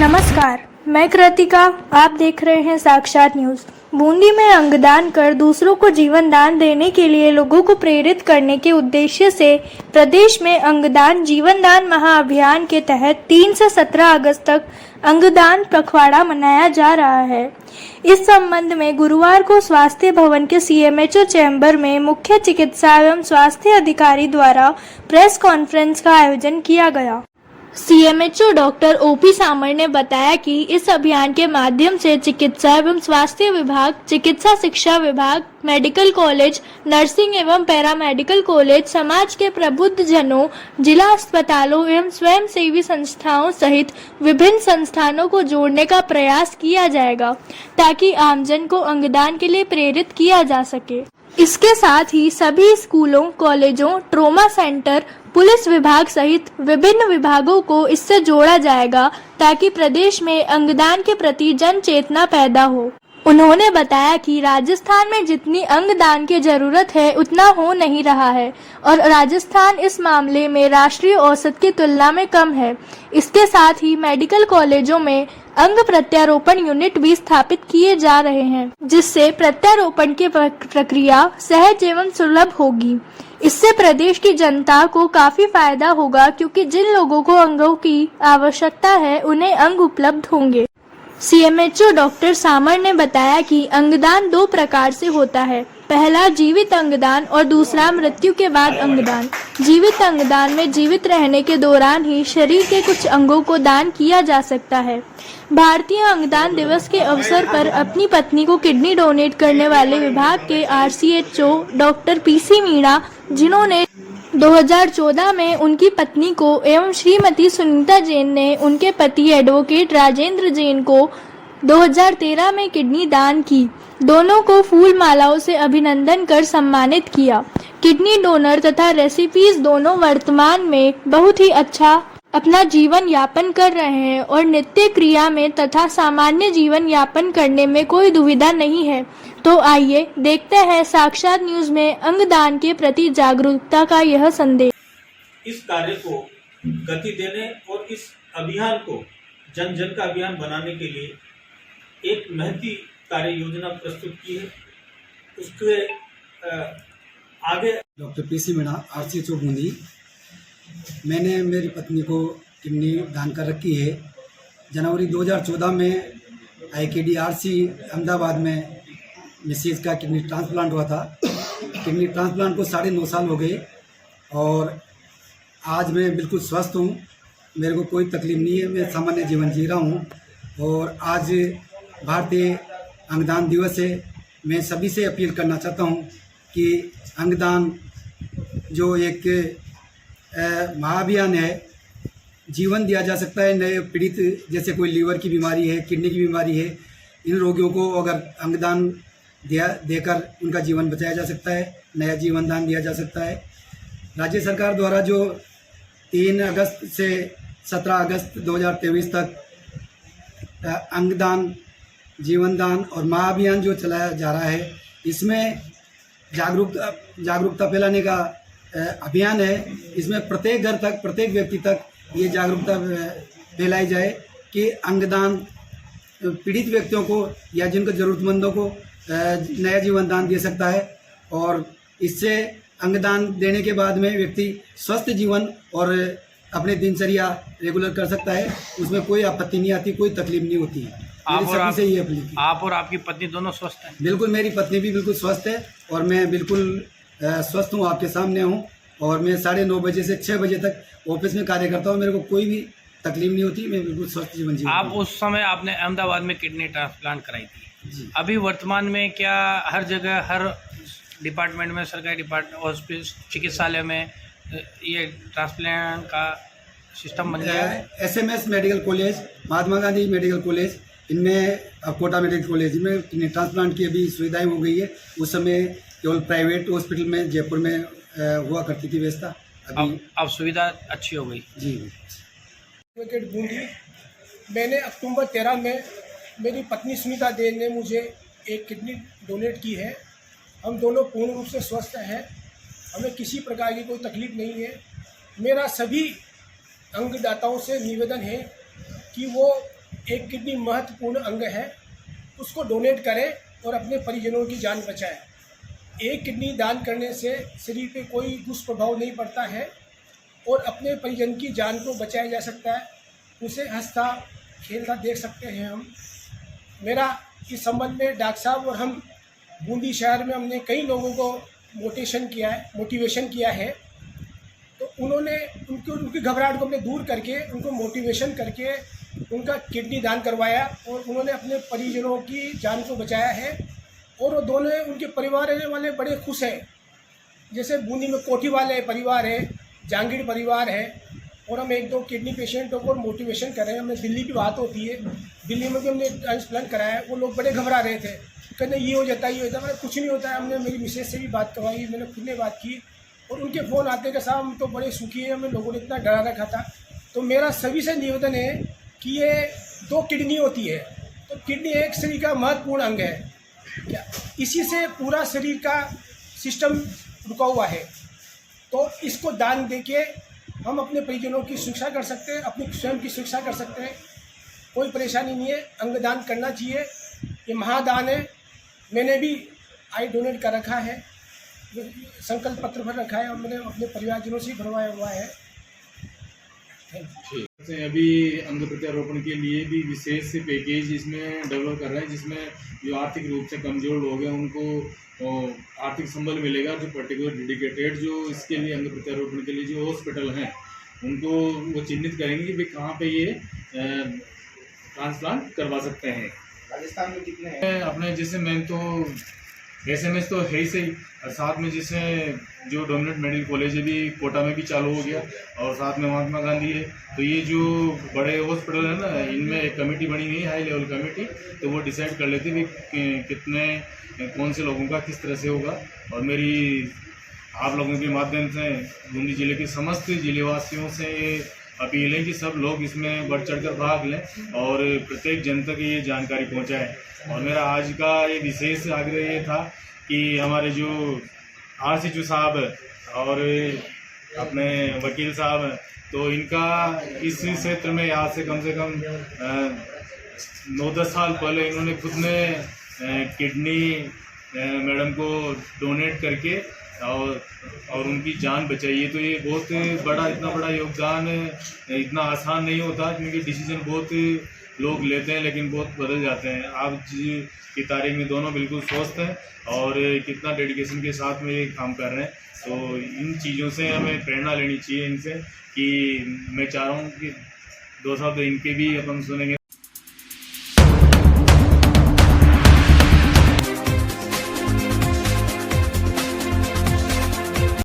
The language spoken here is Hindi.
नमस्कार, मैं कृतिका। आप देख रहे हैं साक्षात न्यूज। बूंदी में अंगदान कर दूसरों को जीवन दान देने के लिए लोगों को प्रेरित करने के उद्देश्य से प्रदेश में अंगदान जीवन दान महाअभियान के तहत 3 से 17 अगस्त तक अंगदान पखवाड़ा मनाया जा रहा है। इस संबंध में गुरुवार को स्वास्थ्य भवन के CMHO चैम्बर में मुख्य चिकित्सा एवं स्वास्थ्य अधिकारी द्वारा प्रेस कॉन्फ्रेंस का आयोजन किया गया। CMHO डॉक्टर OP सामर ने बताया कि इस अभियान के माध्यम से चिकित्सा एवं स्वास्थ्य विभाग, चिकित्सा शिक्षा विभाग, मेडिकल कॉलेज, नर्सिंग एवं पैरामेडिकल कॉलेज, समाज के प्रबुद्ध जनों, जिला अस्पतालों एवं स्वयंसेवी संस्थाओं सहित विभिन्न संस्थानों को जोड़ने का प्रयास किया जाएगा ताकि आमजन को अंगदान के लिए प्रेरित किया जा सके। इसके साथ ही सभी स्कूलों, कॉलेजों, ट्रॉमा सेंटर, पुलिस विभाग सहित विभिन्न विभागों को इससे जोड़ा जाएगा ताकि प्रदेश में अंगदान के प्रति जन चेतना पैदा हो। उन्होंने बताया कि राजस्थान में जितनी अंगदान की जरूरत है उतना हो नहीं रहा है और राजस्थान इस मामले में राष्ट्रीय औसत की तुलना में कम है। इसके साथ ही मेडिकल कॉलेजों में अंग प्रत्यारोपण यूनिट भी स्थापित किए जा रहे हैं, जिससे प्रत्यारोपण की प्रक्रिया सहज एवं सुलभ होगी। इससे प्रदेश की जनता को काफी फायदा होगा क्योंकि जिन लोगों को अंगों की आवश्यकता है उन्हें अंग उपलब्ध होंगे। CMHO डॉक्टर सामर ने बताया कि अंगदान 2 प्रकार से होता है। पहला जीवित अंगदान और दूसरा मृत्यु के बाद अंगदान। जीवित अंगदान में जीवित रहने के दौरान ही शरीर के कुछ अंगों को दान किया जा सकता है। भारतीय अंगदान दिवस के अवसर पर अपनी पत्नी को किडनी डोनेट करने वाले विभाग के RCHO डॉक्टर PC मीणा, जिन्होंने 2014 में उनकी पत्नी को एवं श्रीमती सुनीता जैन ने उनके पति एडवोकेट राजेंद्र जैन को 2013 में किडनी दान की, दोनों को फूल मालाओं से अभिनंदन कर सम्मानित किया। किडनी डोनर तथा रेसिपीज दोनों वर्तमान में बहुत ही अच्छा अपना जीवन यापन कर रहे हैं और नित्य क्रिया में तथा सामान्य जीवन यापन करने में कोई दुविधा नहीं है। तो आइए देखते हैं साक्षात न्यूज में अंगदान के प्रति जागरूकता का यह संदेश। इस कार्य को गति देने और इस अभियान को जन जन का अभियान बनाने के लिए एक महती कार्य योजना प्रस्तुत की है। उसके आगे doctor PC Meena, RCHO Bundi. मैंने मेरी पत्नी को किडनी दान कर रखी है। जनवरी 2014 में IKDRC अहमदाबाद में मिसेज का किडनी ट्रांसप्लांट हुआ था। किडनी ट्रांसप्लांट को 9.5 साल हो गए और आज मैं बिल्कुल स्वस्थ हूँ। मेरे को कोई तकलीफ नहीं है, मैं सामान्य जीवन जी रहा हूँ। और आज भारतीय अंगदान दिवस है। मैं सभी से अपील करना चाहता हूँ कि अंगदान जो एक महाअभियान है, जीवन दिया जा सकता है। नए पीड़ित जैसे कोई लीवर की बीमारी है, किडनी की बीमारी है, इन रोगियों को अगर अंगदान देकर उनका जीवन बचाया जा सकता है, नया जीवन दान दिया जा सकता है। राज्य सरकार द्वारा जो 3 अगस्त से 17 अगस्त 2023 तक अंगदान, जीवन दान और महाअभियान जो चलाया जा रहा है, इसमें जागरूकता फैलाने का अभियान है। इसमें प्रत्येक घर तक, प्रत्येक व्यक्ति तक ये जागरूकता फैलाई जाए कि अंगदान पीड़ित व्यक्तियों को या जिनको ज़रूरतमंदों को नया जीवन दान दे सकता है और इससे अंगदान देने के बाद में व्यक्ति स्वस्थ जीवन और अपने दिनचर्या रेगुलर कर सकता है। उसमें कोई आपत्ति नहीं आती, कोई तकलीफ नहीं होती है। आप और आपकी पत्नी दोनों स्वस्थ हैं? बिल्कुल, मेरी पत्नी भी बिल्कुल स्वस्थ है और मैं बिल्कुल स्वस्थ हूँ, आपके सामने हूँ। और मैं 9:30 बजे से 6 बजे तक ऑफिस में कार्य करता हूँ। मेरे को कोई भी तकलीफ नहीं होती, मैं बिल्कुल स्वस्थ जीवन जीता हूँ। आप उस समय आपने अहमदाबाद में किडनी ट्रांसप्लांट कराई थी जी। अभी वर्तमान में क्या हर जगह, हर डिपार्टमेंट में, सरकारी डिपार्टमेंट, हॉस्पिटल, चिकित्सालय में ये ट्रांसप्लांट का सिस्टम बन गया है? SMS medical college, Mahatma Gandhi medical college, इनमें कोटा मेडिकल कॉलेज, इनमें किडनी ट्रांसप्लांट की अभी सुविधाएं हो गई है। उस समय केवल प्राइवेट हॉस्पिटल में जयपुर में हुआ करती थी व्यवस्था। अब सुविधा अच्छी हो गई। जी। बूंदी, मैंने अक्टूबर 13 में मेरी पत्नी सुनीता जैन ने मुझे एक किडनी डोनेट की है। हम दोनों पूर्ण रूप से स्वस्थ हैं, हमें किसी प्रकार की कोई तकलीफ नहीं है। मेरा सभी अंगदाताओं से निवेदन है कि वो एक किडनी महत्वपूर्ण अंग है, उसको डोनेट करें और अपने परिजनों की जान बचाएं। एक किडनी दान करने से शरीर पे कोई दुष्प्रभाव नहीं पड़ता है और अपने परिजन की जान को बचाया जा सकता है, उसे हंसता खेलता देख सकते हैं हम। मेरा इस संबंध में डॉक्टर साहब और हम बूंदी शहर में हमने कई लोगों को मोटिवेशन किया है, तो उन्होंने उनकी घबराहट को हमने दूर करके उनको मोटिवेशन करके उनका किडनी दान करवाया और उन्होंने अपने परिजनों की जान को बचाया है और वो दोनों उनके परिवार रहने वाले बड़े खुश हैं। जैसे बूंदी में कोठी वाले परिवार है, जहांगीर परिवार है और हम 1-2 किडनी पेशेंटों को मोटिवेशन कर रहे हैं। हमें दिल्ली की बात होती है, दिल्ली में भी हमने ट्रांसप्लांट कराया है, वो लोग बड़े घबरा रहे थे, कहते ये हो जाता है ये हो जाता है। मैंने कुछ नहीं होता है। हमने मेरी मिसेज से भी बात करवाई, मैंने खुद ने बात की और उनके फ़ोन आते कि साहब हम तो बड़े सुखी हैं, हमें लोगों ने इतना डरा रखा था। तो मेरा सभी से निवेदन है कि ये 2 किडनी होती है, तो किडनी एक शरीर का महत्वपूर्ण अंग है, क्या इसी से पूरा शरीर का सिस्टम रुका हुआ है। तो इसको दान देके हम अपने परिजनों की सुरक्षा कर सकते हैं, अपनी स्वयं की सुरक्षा कर सकते हैं। कोई परेशानी नहीं है, अंगदान करना चाहिए, ये महादान है। मैंने भी आई डोनेट कर रखा है, संकल्प पत्र भर रखा है और मैंने अपने परिवारजनों से भरवाया हुआ है। अभी अंग प्रत्यारोपण के लिए भी विशेष पैकेज इसमें डेवलप कर रहे हैं, जिसमें जो आर्थिक रूप से कमजोर लोग हैं उनको आर्थिक संबल मिलेगा। जो पर्टिकुलर डेडिकेटेड जो इसके लिए अंग प्रत्यारोपण के लिए जो हॉस्पिटल हैं उनको वो चिन्हित करेंगे कि भाई कहाँ पे ये ट्रांसप्लांट करवा सकते हैं। राजस्थान में कितने हैं? अपने जैसे मैं तो SMS तो है ही सही, और साथ में जैसे जो डोमिनेट मेडिकल कॉलेज है भी कोटा में भी चालू हो गया और साथ में महात्मा गांधी है। तो ये जो बड़े हॉस्पिटल है ना, इनमें एक कमेटी बनी हुई है, हाई लेवल कमेटी, तो वो डिसाइड कर लेते हैं कि कितने कौन से लोगों का किस तरह से होगा। और मेरी आप लोगों के माध्यम से बूंदी जिले के समस्त जिलेवासियों से अपील है कि सब लोग इसमें बढ़ चढ़ कर भाग लें और प्रत्येक जन तक ये जानकारी पहुंचाएं। और मेरा आज का ये विशेष आग्रह ये था कि हमारे जो RC साहब और अपने वकील साहब, तो इनका इस क्षेत्र में आज से कम 9-10 साल पहले इन्होंने खुद ने किडनी मैडम को डोनेट करके और उनकी जान बचाई है। तो ये बहुत बड़ा, इतना बड़ा योगदान इतना आसान नहीं होता, क्योंकि डिसीजन बहुत लोग लेते हैं लेकिन बहुत बदल जाते हैं। आज की तारीख में दोनों बिल्कुल स्वस्थ हैं और कितना डेडिकेशन के साथ में ये काम कर रहे हैं। तो इन चीज़ों से हमें प्रेरणा लेनी चाहिए इनसे, कि मैं चाह रहा हूँ कि 2 शब्द इनके भी अपन सुनेंगे।